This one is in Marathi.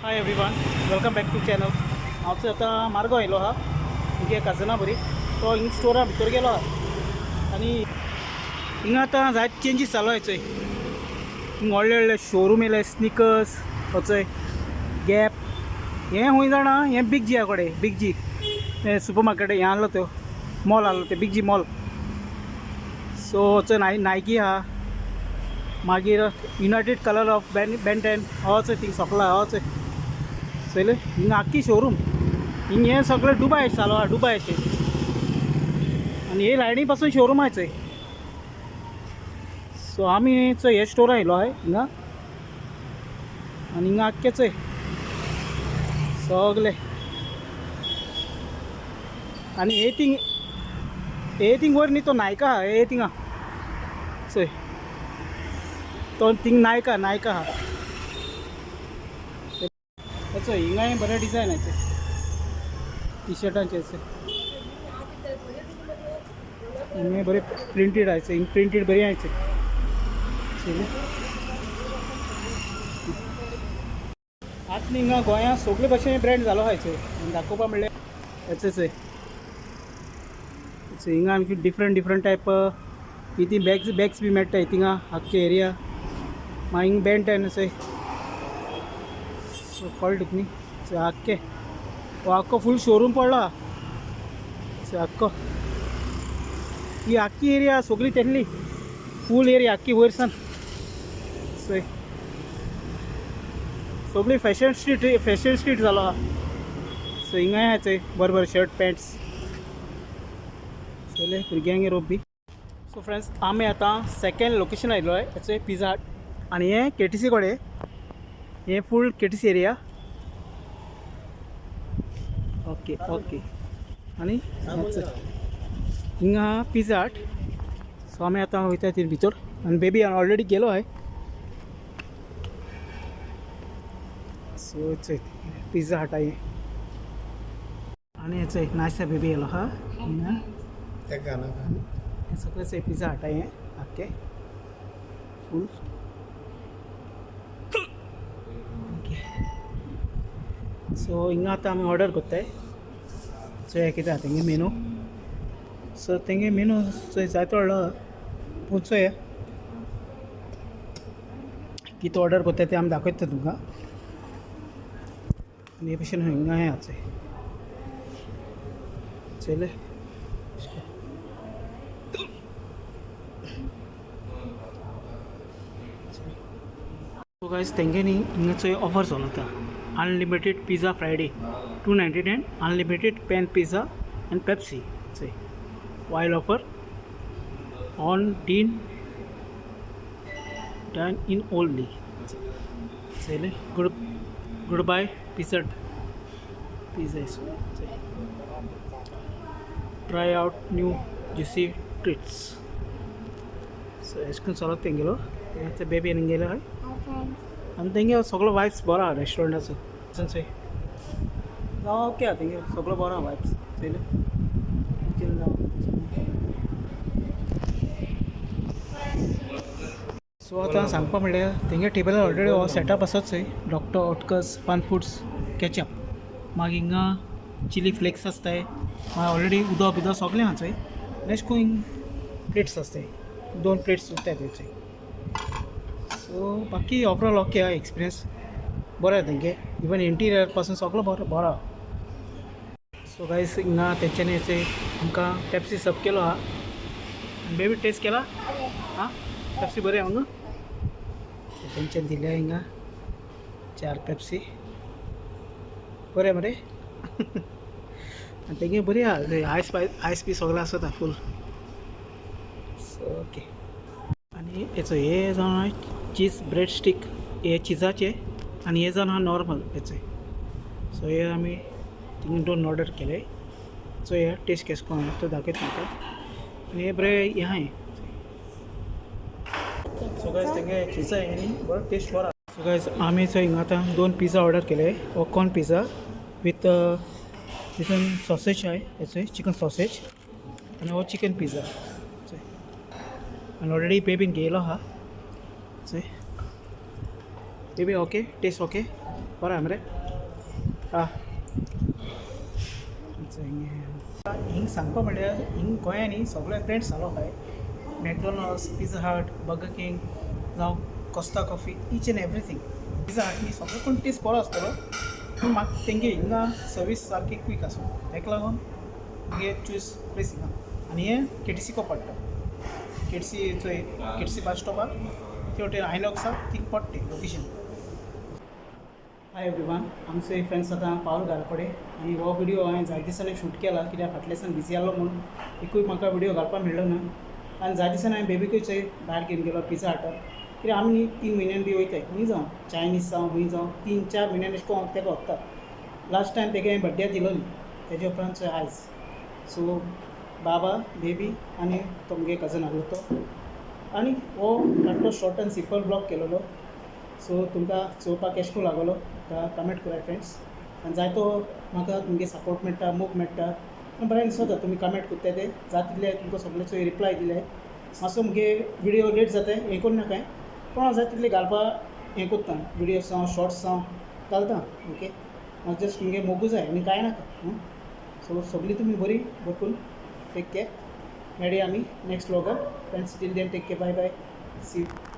High everyone, welcome back to channel. हांव आतां मार्गो आयलो हा तुमगे काजना बरी तो हिंग स्टोरा भितर गेलो हा आनी हिंगा आतां जायत चेंजीस चालू आहाय चोय. हिंग व्हडले व्हडले शोरूम येयले, स्निकर्स वचय गॅप हें खूंय जाणा हें बिग जी कडेन बिग जी सुपर मार्केट हें आहलो तो मॉल आहलो ते बिग जी मॉल. सो वचय नायकी आहा, मागीर युनायटेड कलर ऑफ बेंटेन हो चोय थिंग सकला हो चोय चोयले हिंगा आख्खी शोरूम. हिंग हें सगळें दुबाय चालू आहा, दुबाय अशें आनी हे लायनी पासून शोरूम आहाय चोय. सो आमी चोय हे स्टोरा आयलो आहाय हिंगा आनी हिंगा आख्खे चोय सगळे आनी हे थिंग वयर न्ही तो नायका आहा हे थिंगा चोय तो थिंग नायका आहा चोय हिंगा हे बरे डिजायन आहाय चोय टी शर्टांचे हिंगा बरे प्रिंटेड आहाय चोय. हिंग प्रिंटेड बरी आहाय चोय. आतां हिंगा गोंयांत सगळे भशेन ब्रँड जालो आहाय चोय. दाखोवपा म्हणल्यार हेचे चोय हिंगा आमची डिफरंट टायप इती बॅग्स बी मेळटाय थिंगा आख्खे एरिया. मागीर हिंग बेंटेन चोय सो कळ्ळें तुका न्ही चोय आख्खे हो आख्खो फूल शोरूम पडला चोय आख्खो. ही आख्खी एरिया सगळी तेंगली फूल एरिया आख्खी वयरसान चोय सगळी फॅशन स्ट्रीट जालो आहा. सो हिंगाय आहा चोय बरे शर्ट पॅन्ट्स चोयले भुरग्यांक येवप बी. सो फ्रेंड्स आमी आतां सेकेंड लोकेशन आयलो आहे हेचो पिझ्झा हट आनी हे केटीसी कडेन हे फूल केटीसी एरिया. ओके आनी हिंगा पिझ्झा हट. सो आमी आतां वयता थंय भितर आनी बेबी ऑलरेडी गेलो आहे. सो चोय पिझ्झा हट आहे आनी हेचो एक नाश्ता बेबी येयलो आहा हिंगा हे सगळें चोय पिझ्झा हट आहे आख्खे फूल. ओके सो हिंगा आतां आमी ऑर्डर कोत्ताय चोय कितें आहा तेंगे मेनू. सो तेंगे मेनू चोय जायतो व्हडलो पूण चोय कितें ऑर्डर कोत्ताय तें आमी दाखयता तुमकां. आनी हे भशेन हिंगा हें आहा चोय चोयले सो गायज तेंगे न्ही हिंगा चोय ऑफर चलता. Unlimited pizza Friday $2.99 unlimited pan pizza and Pepsi चोय while offer on dine in only चोयले good bye pizza try out new juicy treats. So एश करून चलत तेंगेलो हे बेबी आनी गेलो हय आनी तेंगे सगळो वायब्स बरो आहा रेस्टॉरंटाचो चोय ओके आहा तेंगे सगळो बरो आहा वायब्स चोयले. सो आतां सांगपा म्हणल्यार तेंगे टेबलार ऑलरेडी हो सेटअप आसात चोय डॉक्टर ओटकर्स फन फूड्स केचअप. मागीर हिंगा चिली फ्लेक्स आसताय मागीर ऑलरेडी उदक सगळें आहा चोय. नेक्स्ट करून प्लेट्स आसताय 2 प्लेट्स उरताय थंयचे. सो बाकी ओवरऑल ओके आहा एक्सपिरियन्स बरो आहा तेंगे इवन इंटिरियर पासून सगळो बरो आहा. सो गायज हिंगा तेंच्यांनी आमकां पेप्सी सर्व केलो आहा. बेबी टेस्ट केला हां पेप्सी बरी आहा हांगा तेंच्यानी दिल्या हिंगा 4 पेप्सी बरें मरे आनी तेंगे बरी आहा आयस बी सगळें आसता फूल. सो ओके आनी हेचो हे जावन चीज ब्रेड स्टीक हे चिजाचे आनी हे जावन आहा नॉर्मल हेचे. सो हे आमी थिंग 2 ऑर्डर केले. सो हे टेस्ट केस कोण तो दाखयता तुमकां आनी हे बरें हे आहाय. सो गायज तेंगे चिजा हे न्ही बरो टेस्ट बरो. सो गायज आमी चोय हिंगा आतां 2 पिझ्झा ऑर्डर केले. हो corn pizza with chicken sausage आहे हेचो चिकन सॉसेज आनी हो चिकन पिझ्झा चोय आनी ऑलरेडी बेबीन घेयलो आहा चोय. बेबी ओके टेस्ट ओके बरें मरे आं हिंग सांगपा म्हणल्यार हिंग गोंयांनी सगळे ब्रँड्स जालो आहाय McDonald's Pizza Hut Burger King जावं Costa Coffee each and everything Pizza Hut न्ही सगळे कोण टेस्ट बरो आसतलो पूण म्हाका तेंगे हिंगा सर्वीस सारकी क्वीक आसा ताका लागून मुगे चूज प्लेस हिंगा आनी हें केटीसी को पडटा केटीसी चोय केटीसी बस स्टॉपार ते वटेन आयनॉक्साक तीक पडटे लोकेशन हाय एवरीवन आमचे फ्रेंड्स आतां पावल घरा कडेन आनी हो व्हिडिओ हांवें जाय दिसांनी शूट केला कित्याक फाटल्या दिसान बिजी आसलो म्हणून एकूय म्हाका व्हिडिओ घालपाक मेळ्ळो ना आनी जाय दिसान हांवें बेबीकूय चोय भायर घेवन गेलो पिझ्झा हटार कित्याक आमी न्ही 3 म्हयन्यान बी वयताय खंय जावं चायनीज जावं खंय जावं 3-4 म्हयन्यान अशें करून तेका वता लास्ट टायम तेगे हांवें बड्ड्याक दिलो न्ही तेजे उपरांत चोय आयज सो बाबा बेबी आनी तो मुगे कजन आहलो तो आनी हो धाकटो शॉर्ट एंड सिंपल ब्लॉग केलेलो सो तुमकां चोवपाक एशको लागलो कमेंट कराय फ्रेंड्स आनी जायतो म्हाका तुमगे सपोर्ट मेळटा मोग मेळटा बरें दिसता तुमी कमेंट करता ते जाता तितले तुमकां सगळ्याचो रिप्लाय दिले मातसो मुगे व्हिडिओ लेट जाता हें कोन्न नाका पूण हांव जाय तितले घालपाक हें कोत्ता व्हिडियोज जावं शॉर्ट्स जावं घालता ओके म्हाका जस्ट तुमगे मोगू जाय आनी कांय नाका सो सगळीं तुमी बरी भरपूर टेक केअर मेळया आमी नेक्स्ट व्लॉगार friends till then take care bye bye see you